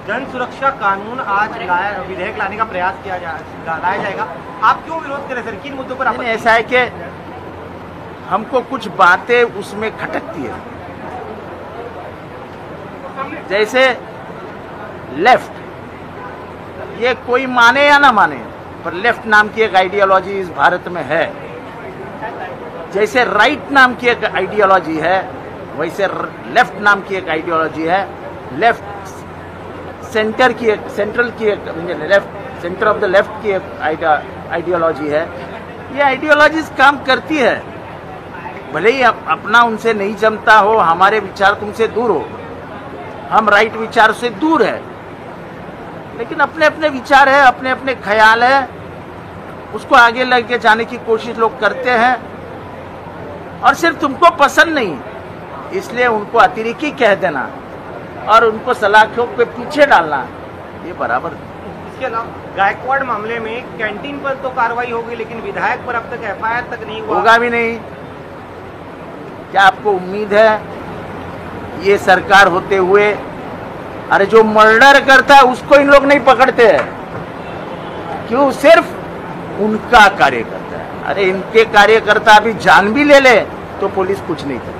जन सुरक्षा कानून आज विधेयक लाने का प्रयास लाया जाएगा। आप क्यों विरोध करें सर, किन मुद्दों पर? ऐसा है कि हमको कुछ बातें उसमें खटकती है, जैसे लेफ्ट, ये कोई माने या ना माने पर लेफ्ट नाम की एक आइडियोलॉजी इस भारत में है। जैसे राइट नाम की एक आइडियोलॉजी है, वैसे लेफ्ट नाम की एक आइडियोलॉजी है। लेफ्ट सेंटर की एक, सेंट्रल की एक, left centre of the left की एक आइडियोलॉजी है। ये आइडियोलॉजीज काम करती है, भले ही अपना उनसे नहीं जमता हो, हमारे विचार तुमसे दूर हो, हम राइट विचार से दूर है, लेकिन अपने अपने विचार है, अपने अपने ख्याल है, उसको आगे लेके जाने की कोशिश लोग करते हैं। और सिर्फ तुमको पसंद नहीं इसलिए उनको अतिरेकी कह देना और उनको सलाखों पे पीछे डालना, ये बराबर नहीं। इसके अलावा गायकवाड़ मामले में कैंटीन पर तो कार्रवाई होगी, लेकिन विधायक पर अब तक एफआईआर तक नहीं हुआ। होगा भी नहीं। क्या आपको उम्मीद है ये सरकार होते हुए, अरे जो मर्डर करता है उसको इन लोग नहीं पकड़ते हैं, क्यों? सिर्फ उनका कार्यकर्ता है। अरे इनके कार्यकर्ता अभी जान भी ले ले तो पुलिस कुछ नहीं करती।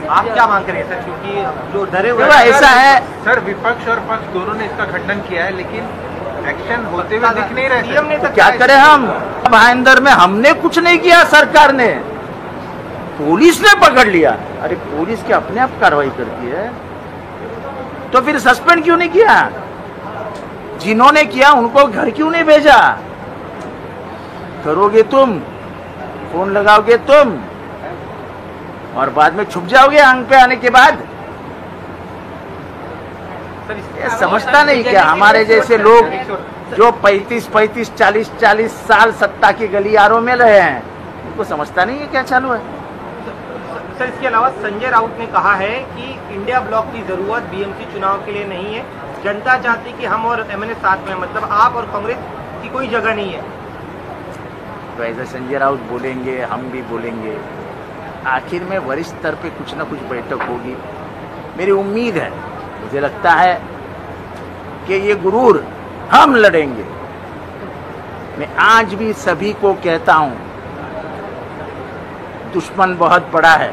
आप क्या मांग रहे हैं सर, क्योंकि जो डरे हुए ऐसा है सर, विपक्ष और पक्ष दोनों ने इसका खंडन किया है, लेकिन एक्शन होते हुए दिख नहीं रहे। सीएम ने तो क्या करें हम? भाईंदर में हमने कुछ नहीं किया, सरकार ने, पुलिस ने पकड़ लिया। अरे पुलिस क्या अपने आप कार्रवाई करती है? तो फिर सस्पेंड क्यों नहीं किया? जिन्होंने किया उनको घर क्यों नहीं भेजा? करोगे तुम, फोन लगाओगे तुम और बाद में छुप जाओगे आंख पे आने के बाद। ये समझता नहीं क्या हमारे जैसे लोग जो 35-35, 40-40 साल सत्ता की गलियारों में रहे हैं, उनको समझता नहीं है क्या चालू है। सर, इसके अलावा संजय राउत ने कहा है कि इंडिया ब्लॉक की जरूरत बीएमसी चुनाव के लिए नहीं है, जनता चाहती कि हम और एमएनए साथ में, मतलब आप और कांग्रेस की कोई जगह नहीं है। तो ऐसे संजय राउत बोलेंगे, हम भी बोलेंगे, आखिर में वरिष्ठ स्तर पे कुछ ना कुछ बैठक होगी। मेरी उम्मीद है, मुझे लगता है कि ये गुरूर हम लड़ेंगे। मैं आज भी सभी को कहता हूं, दुश्मन बहुत बड़ा है,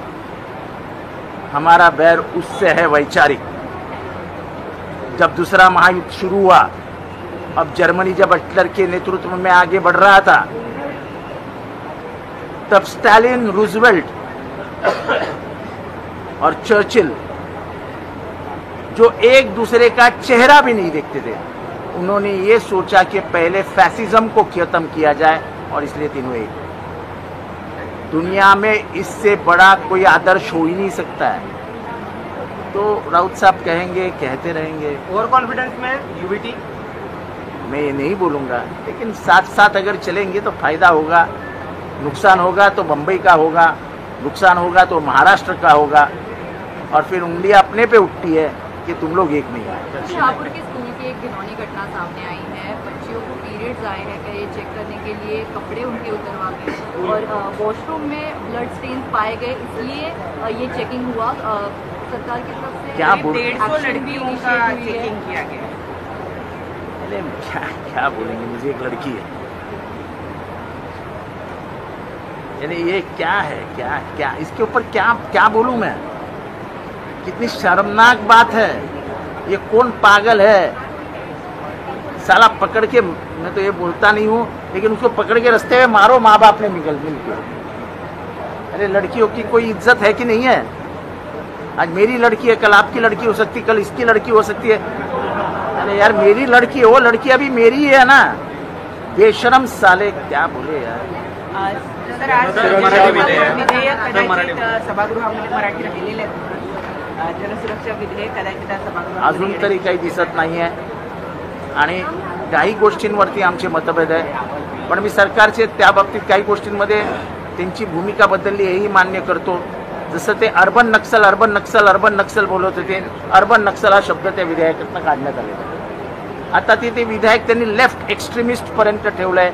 हमारा बैर उससे है वैचारिक। जब दूसरा महायुद्ध शुरू हुआ, अब जर्मनी जब हिटलर के नेतृत्व में आगे बढ़ रहा था, तब स्टालिन, रूजवेल्ट और चर्चिल, जो एक दूसरे का चेहरा भी नहीं देखते थे, उन्होंने ये सोचा कि पहले फैसिज्म को खत्म किया जाए, और इसलिए तीनों एक। दुनिया में इससे बड़ा कोई आदर्श हो ही नहीं सकता है। तो राउत साहब कहेंगे, कहते रहेंगे। ओवर कॉन्फिडेंस में यूबीटी, मैं ये नहीं बोलूंगा, लेकिन साथ साथ अगर चलेंगे तो फायदा होगा। नुकसान होगा तो बंबई का होगा, नुकसान होगा तो महाराष्ट्र का होगा, और फिर उंगलियां अपने पे उठती है कि तुम लोग एक नहीं आए। शाहपुर के स्कूल की एक घिनौनी घटना सामने आई है। बच्चियों को पीरियड्स आए हैं, कहीं चेक करने के लिए कपड़े उनके उतरवा गए और वॉशरूम में ब्लड स्टेन्स पाए गए, इसलिए ये चेकिंग हुआ। सरकार की तरफ से क्या 150 लड़कियों का चेकिंग किया गया। अरे क्या बोलेंगे, मुझे एक लड़की है, यानी ये क्या है, क्या इसके ऊपर क्या बोलूं मैं? कितनी शर्मनाक बात है। ये कौन पागल है? साला पकड़ के, मैं तो ये बोलता नहीं हूँ, लेकिन उसको पकड़ के रास्ते में मारो माँ बाप ने मिल के। अरे लड़कियों की कोई इज्जत है कि नहीं है? आज मेरी लड़की है, कल आपकी लड़की हो सकती, कल इसकी लड़की हो सकती है। अरे यार मेरी लड़की है, वो लड़की अभी मेरी ही है ना। बेशरम साले, क्या बोले यार। सर, आज विधेयक कदाचित सभागृहामध्ये मराठी राहिलेले आहेत. जनसुरक्षा विधेयक कदाचित सभागृहात अजून तरी काही दिसत नाही आहे, आणि काही गोष्टींवरती आमचे मतभेद आहे, पण मी सरकारचे त्या बाबतीत काही गोष्टींमध्ये त्यांची भूमिका बदलली हेही मान्य करतो। जसं ते अर्बन नक्सल बोलत होते, अर्बन नक्सल हा शब्द त्या विधेयकातून काढण्यात आलेला आहे। आता ते विधेयक त्यांनी लेफ्ट एक्स्ट्रीमिस्ट पर्यंत ठेवलंय,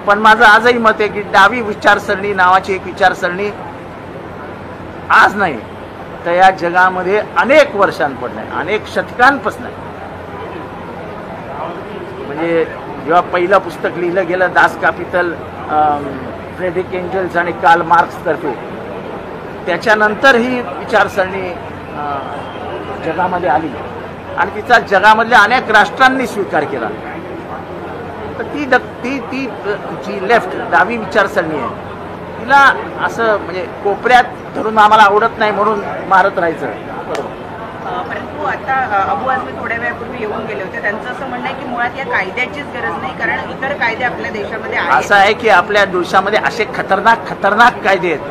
पण माझं आजही मत आहे की डावी विचारसरणी नावाची एक विचारसरणी आज नाही तर या जगामध्ये अनेक वर्षांपासून, अनेक शतकांपासून म्हणजे जेव्हा पहिलं पुस्तक लिहिलं गेलं दास कॅपिटल फ्रेडरिक एंजल्स आणि कार्ल मार्क्सतर्फे, त्याच्यानंतर ही विचारसरणी जगामध्ये आली आणि तिचा जगामधल्या अनेक राष्ट्रांनी स्वीकार केला. तर ती जी लेफ्ट डावी विचारसरणी आहे तिला असं म्हणजे कोपऱ्यात धरून आम्हाला आवडत नाही म्हणून मारत राहायचं. परंतु आता अबू आझमी थोड्या वेळापूर्वी येऊन गेले होते, त्यांचं असं म्हणणं आहे की मुळात या कायद्याचीच गरज नाही, कारण इतर कायदे आपल्या देशामध्ये आहेत. असं आहे की आपल्या देशामध्ये असे खतरनाक कायदे आहेत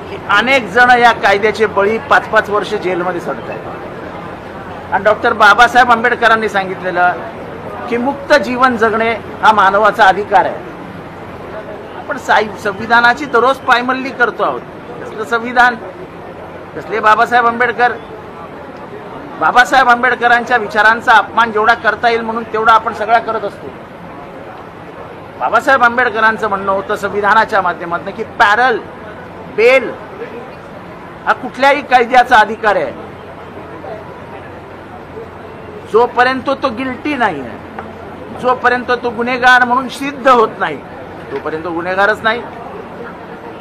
की अनेक जण या कायद्याचे बळी 5-5 वर्ष जेलमध्ये सडत आहेत. आणि डॉक्टर बाबासाहेब आंबेडकरांनी सांगितलेलं की मुक्त जीवन जगणे हा मानवाचा अधिकार आहे. आपण संविधानाची दररोज पायमल्ली करतो आहोत. कसलं संविधान, कसले बाबासाहेब आंबेडकर? बाबासाहेब आंबेडकरांच्या विचारांचा अपमान जेवढा करता येईल म्हणून तेवढा आपण सगळा करत असतो. बाबासाहेब आंबेडकरांचं म्हणणं होतं संविधानाच्या माध्यमातून की पॅरल बेल हा कुठल्याही कायद्याचा अधिकार आहे. जोपर्यंत तो गिल्टी नाही आहे, जोपर्यंत तो गुन्हेगार म्हणून सिद्ध होत नाही तोपर्यंत गुन्हेगारच नाही.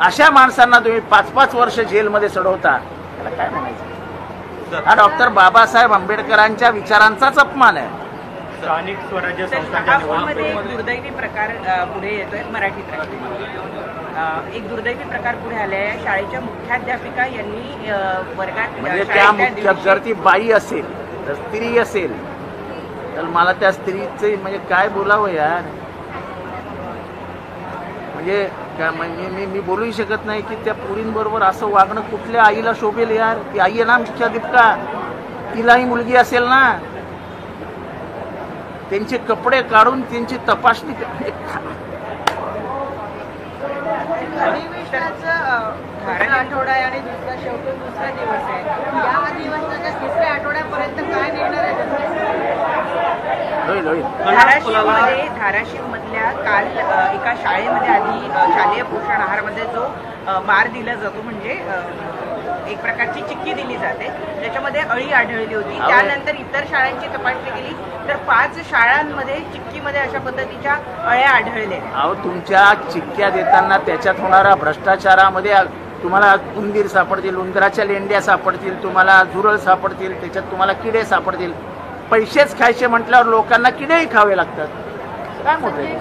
अशा माणसांना तुम्ही 5-5 वर्ष जेलमध्ये सडवता, त्याला काय म्हणायचं? हा डॉक्टर बाबासाहेब आंबेडकरांच्या विचारांचाच अपमान आहे. स्थानिक स्वराज्य संस्थांमध्ये एक दुर्दैवी प्रकार पुढे येतोय. मराठीत एक दुर्दैवी प्रकार पुढे आले आहे. शाळेच्या मुख्याध्यापिका यांनी वर्गात म्हणजे त्या मुख्य जर ती बाई असेल तर स्त्री असेल तर मला त्या स्त्रीचे म्हणजे काय बोलावं यार. म्हणजे मी बोलूही शकत नाही की त्या पोरींबरोबर असं वागणं कुठल्या आईला शोभेल यार. ती आई आहे ना मुख्याध्यापिका, तिलाही मुलगी असेल ना. त्यांचे कपडे काढून त्यांची तपासणी आठवडा आहे आणि दुसरा दिवस आहे. या दिवसाच्या तिसऱ्या आठवड्यापर्यंत काय निर्णय धाराशिव मधल्या काल एका शाळेमध्ये आधी शालेय पोषण आहारमध्ये जो मार दिला जातो म्हणजे एक प्रकारची चिक्की दिली जाते, ज्याच्यामध्ये अळी आढळली होती. त्यानंतर इतर शाळांची तपासणी केली तर 5 शाळांमध्ये चिक्कीमध्ये अशा पद्धतीच्या अळ्या आढळल्या. अहो, तुमच्या चिक्क्या देताना त्याच्यात होणारा भ्रष्टाचारामध्ये तुम्हाला उंदीर सापडतील, उंदराच्या लेंड्या सापडतील, तुम्हाला झुरळ सापडतील, त्याच्यात तुम्हाला किडे सापडतील. पैसेच खायचे म्हटल्यावर लोकांना किडेही खावे लागतात. काय मोठं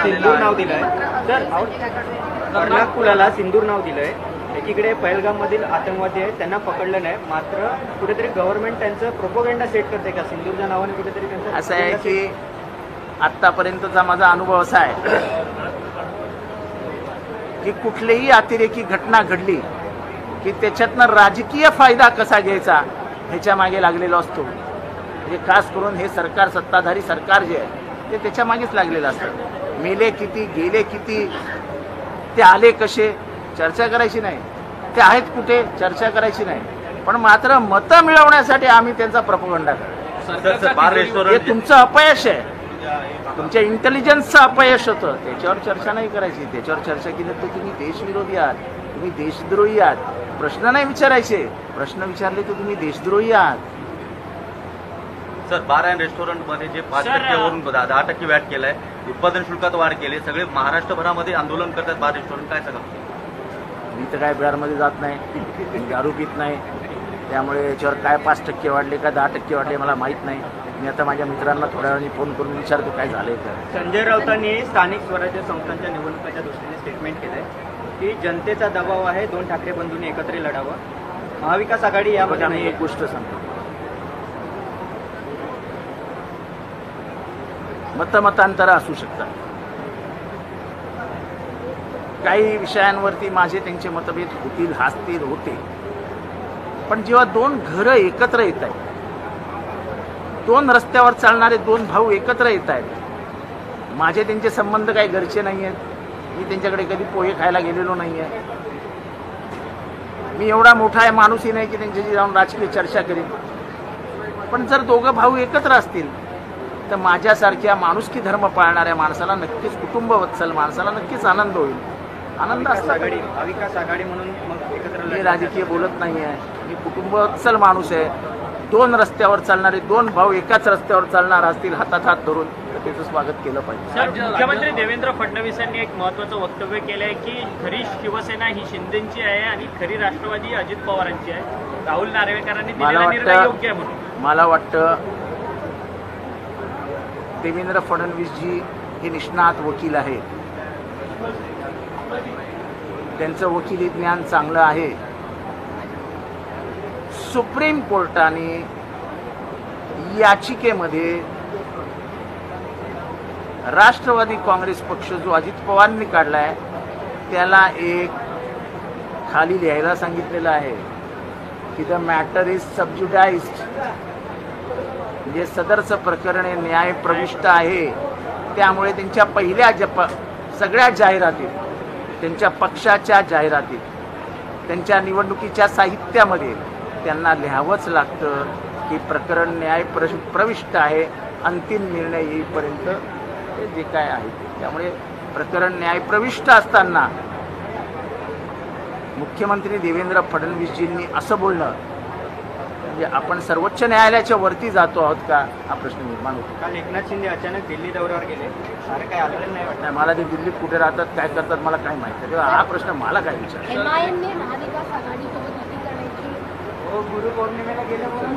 सिंदूर नाव दिलंय तर कर्नाटकुलाला सिंदूर नाव दिलंय. एकीकडे पहलगाम मधील आतंकवादी आहेत, त्यांना पकडलं नाही, मात्र कुठेतरी गव्हर्नमेंट त्यांचं प्रोपोगंडा सेट करते का सिंदूरच्या नावाने? कुठेतरी त्यांचं असं आहे की आतापर्यंतचा माझा अनुभव असा आहे की कुठलीही अतिरेकी घटना घडली की त्याच्यातनं राजकीय फायदा कसा घ्यायचा ह्याच्या मागे लागलेलो असतो. म्हणजे खास करून हे सरकार, सत्ताधारी सरकार जे आहे ते त्याच्या मागेच लागलेलं असतं. मेले किती, गेले किती, ते आले कसे, चर्चा करायची नाही. ते आहेत कुठे, चर्चा करायची नाही. पण मात्र मतं मिळवण्यासाठी आम्ही त्यांचा प्रोपगंडा करतो. हे तुमचं अपयश आहे, तुमच्या इंटेलिजन्सचं अपयश होतं. त्याच्यावर चर्चा नाही करायची. त्याच्यावर चर्चा केली तर तुम्ही देशविरोधी आहात, तुम्ही देशद्रोही आहात. प्रश्न नाही विचारायचे, प्रश्न विचारले तर तुम्ही देशद्रोही आहात. सर, बार अँड रेस्टॉरंटमध्ये जे 5%वरून 10% व्हॅट केलंय, उत्पादन शुल्कात वाढ केली, सगळे महाराष्ट्रभरामध्ये आंदोलन करतात बार रेस्टॉरंट, काय सांगा? मी तर काय बारमध्ये जात नाही, दारू पित नाही, त्यामुळे याच्यावर काय 5% वाढले का 10% वाढले मला माहीत नाही. मी आता माझ्या मित्रांना थोड्या वेळाने फोन करून विचारतो काय झालंय का. संजय राऊतांनी स्थानिक स्वराज्य संस्थांच्या निवडणुकीच्या दृष्टीने स्टेटमेंट केलंय की जनतेचा दबाव आहे, 2 ठाकरे बंधूंनी एकत्र लढावं. महाविकास आघाडी यामध्ये मी एक गोष्ट सांगतो, मतमतांतर असू शकतात. काही विषयांवरती माझे त्यांचे मतभेद होतील, असतील, होते. पण जेव्हा 2 घरं एकत्र येत आहेत, 2 रस्त्यावर चालणारे 2 भाऊ एकत्र येत आहेत, माझे त्यांचे संबंध काही घरचे नाही आहेत. मी त्यांच्याकडे कधी पोहे खायला गेलेलो नाही आहे. मी एवढा मोठा आहे माणूसही नाही की त्यांच्याशी जाऊन राजकीय चर्चा करेन. पण जर 2 भाऊ एकत्र असतील तर माझ्यासारख्या माणुसकी धर्म पाळणाऱ्या माणसाला नक्कीच, कुटुंबवत्सल माणसाला नक्कीच आनंद होईल. आनंद असला. महाविकास आघाडी म्हणून मग एकत्र मी राजकीय बोलत नाही आहे, मी कुटुंबवत्सल माणूस आहे. दोन रस्त्यावर चालणारे दोन भाऊ एकाच रस्त्यावर चालणार असतील हातात हात धरून तर त्याचं स्वागत केलं पाहिजे. सर, मुख्यमंत्री देवेंद्र फडणवीस यांनी एक महत्त्वाचं वक्तव्य केलं आहे की खरी शिवसेना ही शिंदेची आहे आणि खरी राष्ट्रवादी अजित पवारांची आहे. राहुल नार्वेकरांनी दिलेला निर्णय योग्य आहे म्हणून. मला वाटतं देवेंद्र फडणवीसजी हे निष्णात वकील आहेत. त्यांचं वकिली ज्ञान चांगलं आहे. सुप्रीम कोर्टाने याचिकेमध्ये राष्ट्रवादी काँग्रेस पक्ष जो अजित पवारांनी काढलाय त्याला एक खाली लिहायला सांगितलेलं आहे की द मॅटर इज सबज्युडाइज्ड, म्हणजे सदरचं प्रकरण हे न्याय प्रविष्ट आहे. त्यामुळे त्यांच्या पहिल्या सगळ्या जाहिरातीत, त्यांच्या पक्षाच्या जाहिरातीत, त्यांच्या निवडणुकीच्या साहित्यामध्ये त्यांना लिहावंच लागतं की प्रकरण न्याय प्रविष्ट आहे. अंतिम निर्णय येईपर्यंत हे जे काय आहे त्यामुळे प्रकरण न्याय प्रविष्ट असताना मुख्यमंत्री देवेंद्र फडणवीसजींनी असं बोलणं म्हणजे आपण सर्वोच्च न्यायालयाच्या वरती जातो आहोत का हा प्रश्न निर्माण होतो. काल एकनाथ शिंदे अचानक दिल्ली दौऱ्यावर गेले, सारं काय आलेलं नाही वाटतं. मला ते दिल्लीत कुठे राहतात काय करतात मला काय माहिती, तेव्हा हा प्रश्न मला काय विचार. MIM ने महाविकास आघाडीसोबत युती करण्याची गुरुपौर्णिमेला गेले म्हणून